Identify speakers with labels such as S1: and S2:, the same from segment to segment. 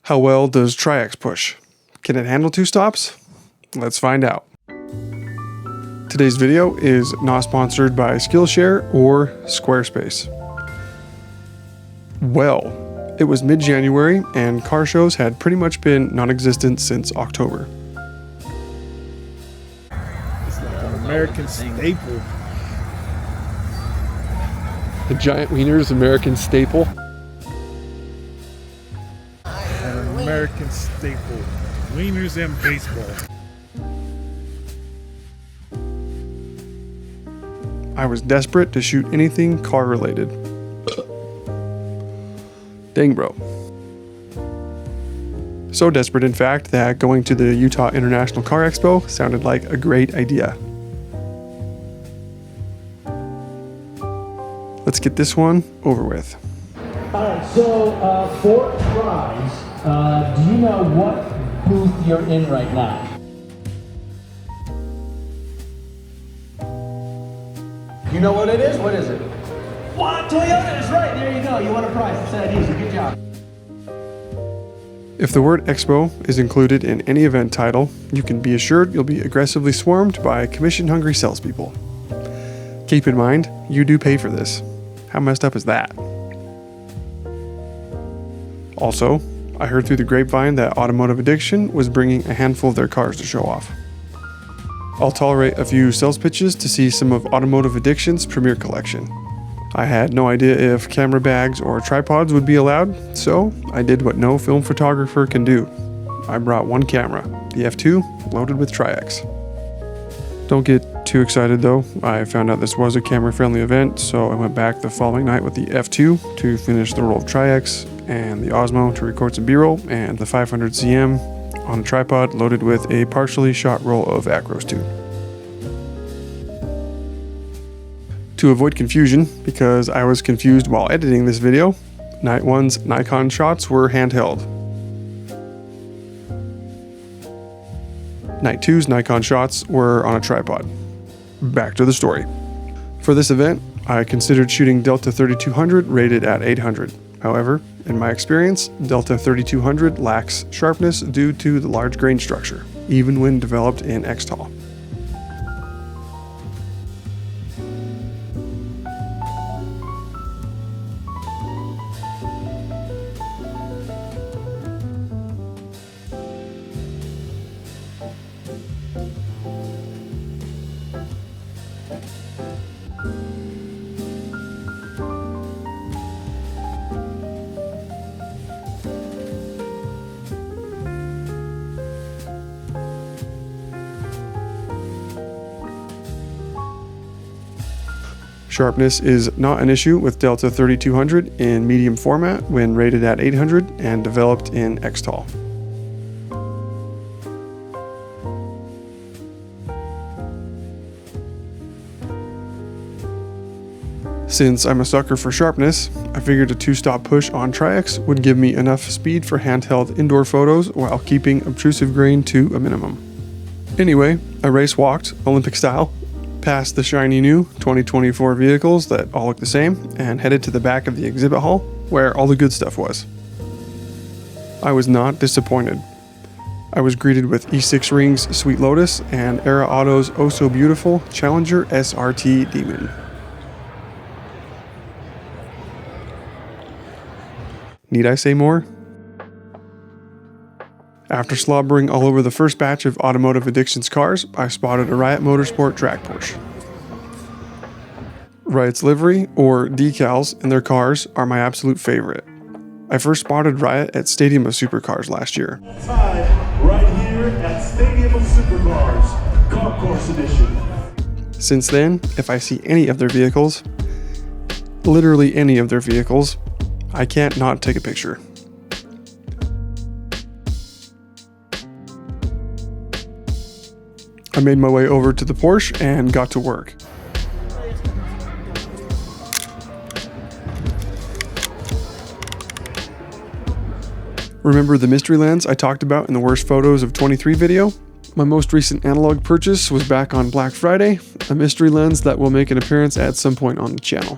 S1: How well does Tri-X push? Can it handle 2 stops? Let's find out. Today's video is not sponsored by Skillshare or Squarespace. Well, it was mid-January and car shows had pretty much been non-existent since October.
S2: It's like an American staple.
S1: The giant wieners American staple.
S2: An American staple. Wieners and baseball.
S1: I was desperate to shoot anything car related. Dang bro. So desperate in fact that going to the Utah International Car Expo sounded like a great idea. Let's get this one over with.
S3: Alright, so for prize, do you know what booth you're in right now? You know what it is? What is it? What? Toyota is right. There you go. You won a prize. It's that easy. Good job.
S1: If the word Expo is included in any event title, you can be assured you'll be aggressively swarmed by commission-hungry salespeople. Keep in mind, you do pay for this. How messed up is that? Also, I heard through the grapevine that Automotive Addiction was bringing a handful of their cars to show off. I'll tolerate a few sales pitches to see some of Automotive Addiction's premier collection. I had no idea if camera bags or tripods would be allowed, so I did what no film photographer can do. I brought one camera, the F2, loaded with Tri-X. Don't get too excited though. I found out this was a camera-friendly event, so I went back the following night with the F2 to finish the roll of Tri-X, and the Osmo to record some B-roll, and the 500 CM on a tripod loaded with a partially shot roll of Across II. To avoid confusion, because I was confused while editing this video, Night 1's Nikon shots were handheld. Night 2's Nikon shots were on a tripod. Back to the story. For this event, I considered shooting Delta 3200 rated at 800. However, in my experience, Delta 3200 lacks sharpness due to the large grain structure, even when developed in Xtol. Sharpness is not an issue with Delta 3200 in medium format when rated at 800 and developed in Xtol. Since I'm a sucker for sharpness, I figured a 2-stop push on Tri-X would give me enough speed for handheld indoor photos while keeping obtrusive grain to a minimum. Anyway, I race walked, Olympic style, past the shiny new 2024 vehicles that all look the same and headed to the back of the exhibit hall where all the good stuff was. I was not disappointed. I was greeted with E6 Ring's Sweet Lotus and Era Auto's oh so beautiful Challenger SRT Demon. Need I say more? After slobbering all over the first batch of Automotive Addiction's cars, I spotted a Riot Motorsport drag Porsche. Riot's livery, or decals, in their cars are my absolute favorite. I first spotted Riot at Stadium of Supercars last year.
S4: Time right here at Stadium of Supercars, Concourse Edition.
S1: Since then, if I see any of their vehicles, literally any of their vehicles, I can't not take a picture. I made my way over to the Porsche and got to work. Remember the mystery lens I talked about in the worst photos of 23 video? My most recent analog purchase was back on Black Friday, a mystery lens that will make an appearance at some point on the channel.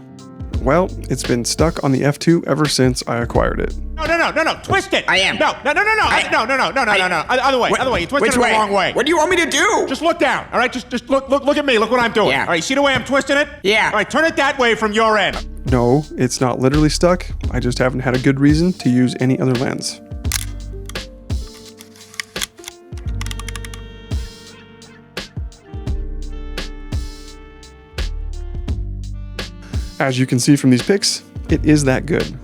S1: Well, it's been stuck on the F2 ever since I acquired it.
S5: No, twist it.
S6: I am.
S5: No. Other way. You twisted
S6: Which
S5: it
S6: way?
S5: the wrong way.
S6: What do you want me to do?
S5: Just look down, all right? Just look at me. Look what I'm doing.
S6: Yeah.
S5: All right, see the way I'm twisting it?
S6: Yeah.
S5: All right, turn it that way from your end.
S1: No, it's not literally stuck. I just haven't had a good reason to use any other lens. As you can see from these pics, it is that good.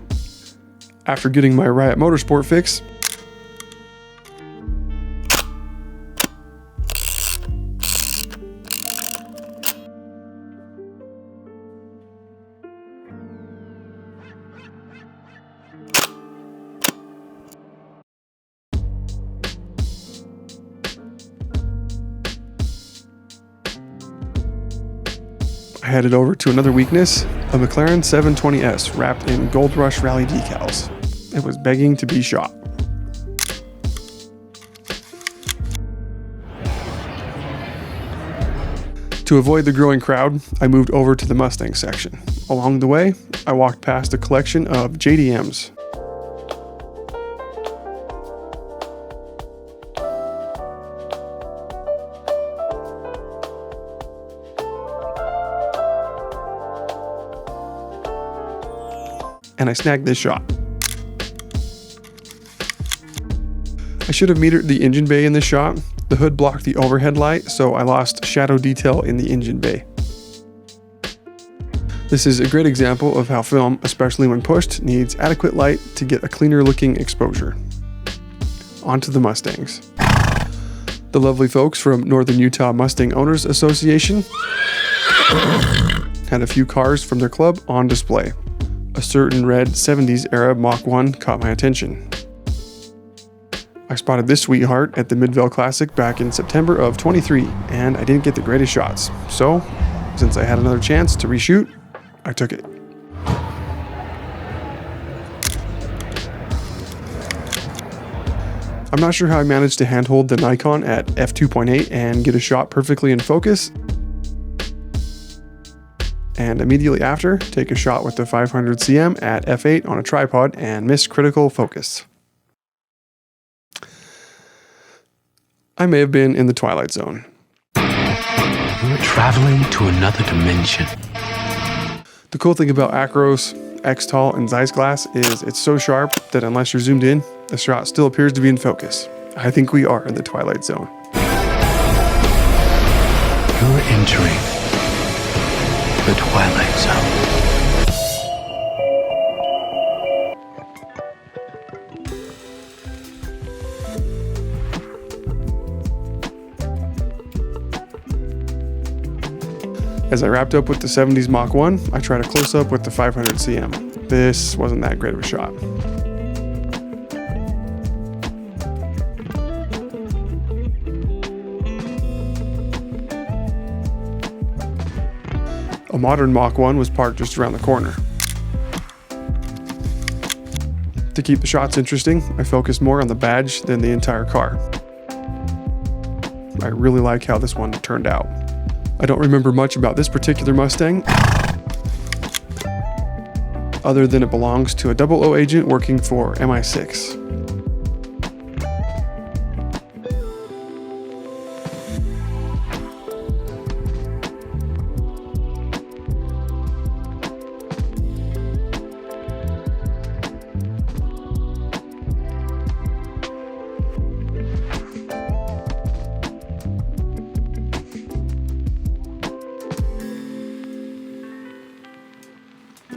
S1: After getting my Riot Motorsport fix, I headed over to another weakness, a McLaren 720S wrapped in Gold Rush Rally decals. It was begging to be shot. To avoid the growing crowd, I moved over to the Mustang section. Along the way, I walked past a collection of JDMs. And I snagged this shot. I should have metered the engine bay in this shot. The hood blocked the overhead light, so I lost shadow detail in the engine bay. This is a great example of how film, especially when pushed, needs adequate light to get a cleaner looking exposure. Onto the Mustangs. The lovely folks from Northern Utah Mustang Owners Association had a few cars from their club on display. A certain red 70s era Mach 1 caught my attention. I spotted this sweetheart at the Midvale Classic back in September of 23, and I didn't get the greatest shots. So, since I had another chance to reshoot, I took it. I'm not sure how I managed to handhold the Nikon at f2.8 and get a shot perfectly in focus, and immediately after, take a shot with the 500 cm at f8 on a tripod and miss critical focus. I may have been in the Twilight Zone.
S7: We're traveling to another dimension.
S1: The cool thing about Acros, Xtol, and Zeiss glass is it's so sharp that unless you're zoomed in, the shot still appears to be in focus. I think we are in the Twilight Zone.
S7: You're entering the Twilight Zone.
S1: As I wrapped up with the 70s Mach 1, I tried a close-up with the 500 cm. This wasn't that great of a shot. A modern Mach 1 was parked just around the corner. To keep the shots interesting, I focused more on the badge than the entire car. I really like how this one turned out. I don't remember much about this particular Mustang, other than it belongs to a 00 agent working for MI6.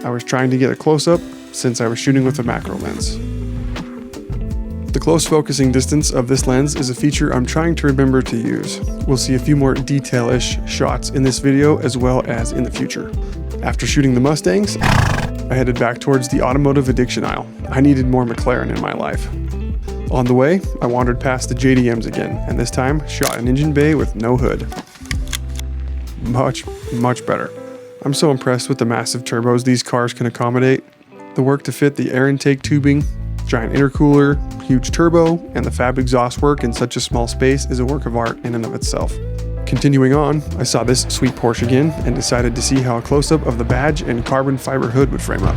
S1: I was trying to get a close-up since I was shooting with a macro lens. The close focusing distance of this lens is a feature I'm trying to remember to use. We'll see a few more detail-ish shots in this video as well as in the future. After shooting the Mustangs, I headed back towards the automotive addiction aisle. I needed more McLaren in my life. On the way, I wandered past the JDMs again, and this time shot an engine bay with no hood. Much better. I'm so impressed with the massive turbos these cars can accommodate. The work to fit the air intake tubing, giant intercooler, huge turbo, and the fab exhaust work in such a small space is a work of art in and of itself. Continuing on, I saw this sweet Porsche again and decided to see how a close-up of the badge and carbon fiber hood would frame up.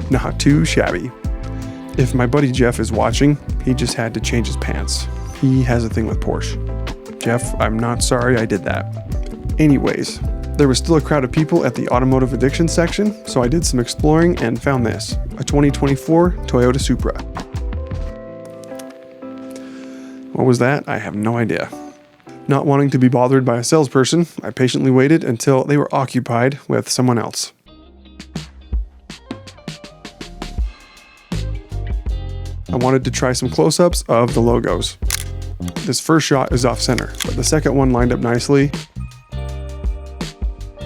S1: Not too shabby. If my buddy Jeff is watching, he just had to change his pants. He has a thing with Porsche. Jeff, I'm not sorry I did that. Anyways, there was still a crowd of people at the automotive addiction section, so I did some exploring and found this, a 2024 Toyota Supra. What was that? I have no idea. Not wanting to be bothered by a salesperson, I patiently waited until they were occupied with someone else. I wanted to try some close-ups of the logos. This first shot is off-center, but the second one lined up nicely.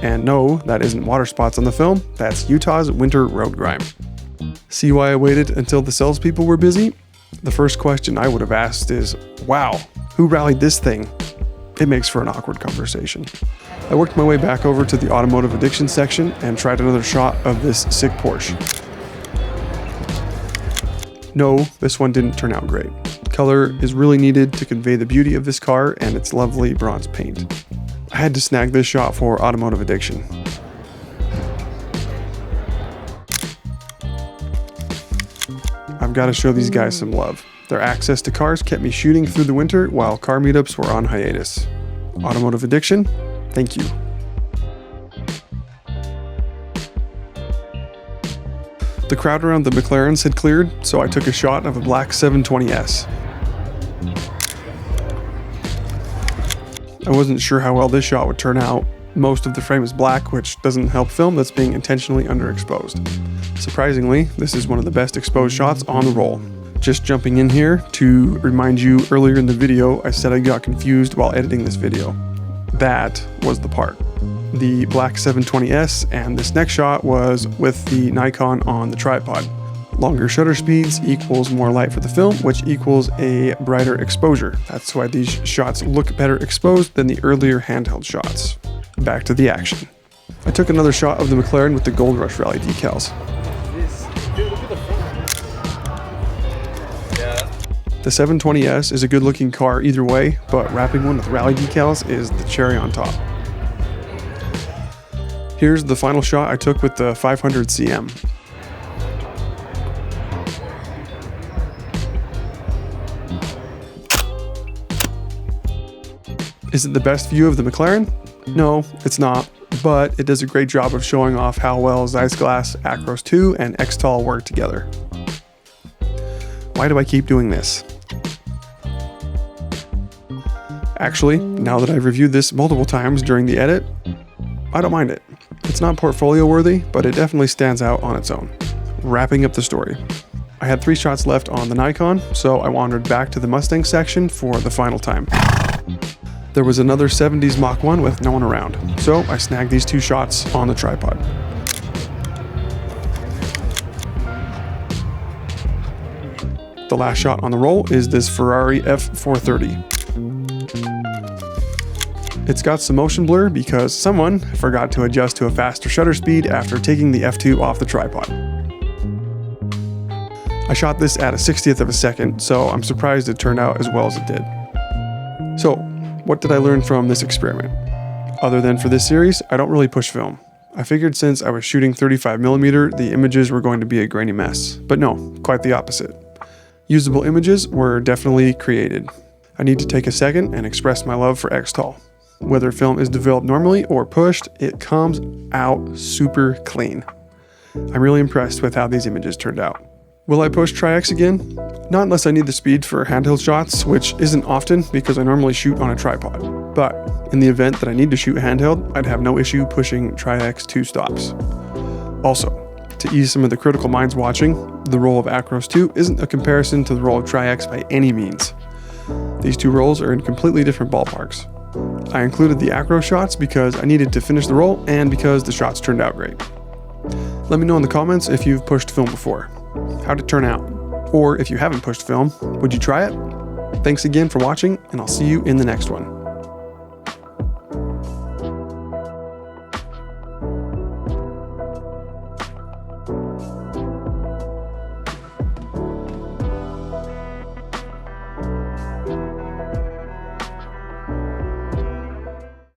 S1: And no, that isn't water spots on the film, that's Utah's winter road grime. See why I waited until the salespeople were busy? The first question I would have asked is, wow, who rallied this thing? It makes for an awkward conversation. I worked my way back over to the automotive addiction section and tried another shot of this sick Porsche. No, this one didn't turn out great. Color is really needed to convey the beauty of this car and its lovely bronze paint. I had to snag this shot for automotive addiction. I've got to show these guys some love. Their access to cars kept me shooting through the winter while car meetups were on hiatus. Automotive addiction, thank you. The crowd around the McLarens had cleared, so I took a shot of a black 720S. I wasn't sure how well this shot would turn out. Most of the frame is black, which doesn't help film that's being intentionally underexposed. Surprisingly, this is one of the best exposed shots on the roll. Just jumping in here to remind you, earlier in the video I said I got confused while editing this video. That was the part. The black 720S, and this next shot was with the Nikon on the tripod. Longer shutter speeds equals more light for the film, which equals a brighter exposure. That's why these shots look better exposed than the earlier handheld shots. Back to the action. I took another shot of the McLaren with the Gold Rush Rally decals. The 720S is a good looking car either way, but wrapping one with rally decals is the cherry on top. Here's the final shot I took with the 500 CM. Is it the best view of the McLaren? No, it's not, but it does a great job of showing off how well Zeiss Glass, Across II, and Xtol work together. Why do I keep doing this? Actually, now that I've reviewed this multiple times during the edit, I don't mind it. It's not portfolio worthy, but it definitely stands out on its own. Wrapping up the story. I had 3 shots left on the Nikon, so I wandered back to the Mustang section for the final time. There was another 70s Mach 1 with no one around, so I snagged these 2 shots on the tripod. The last shot on the roll is this Ferrari F430. It's got some motion blur because someone forgot to adjust to a faster shutter speed after taking the F2 off the tripod. I shot this at a 60th of a second, so I'm surprised it turned out as well as it did. So, what did I learn from this experiment? Other than for this series, I don't really push film. I figured since I was shooting 35mm, the images were going to be a grainy mess. But no, quite the opposite. Usable images were definitely created. I need to take a second and express my love for Xtol. Whether film is developed normally or pushed, it comes out super clean. I'm really impressed with how these images turned out. Will I push Tri-X again? Not unless I need the speed for handheld shots, which isn't often because I normally shoot on a tripod. But in the event that I need to shoot handheld, I'd have no issue pushing Tri-X 2 stops. Also, to ease some of the critical minds watching, the roll of Across II isn't a comparison to the roll of Tri-X by any means. These 2 rolls are in completely different ballparks. I included the acro shots because I needed to finish the roll and because the shots turned out great. Let me know in the comments if you've pushed film before. How'd it turn out? Or if you haven't pushed film, would you try it? Thanks again for watching, and I'll see you in the next one.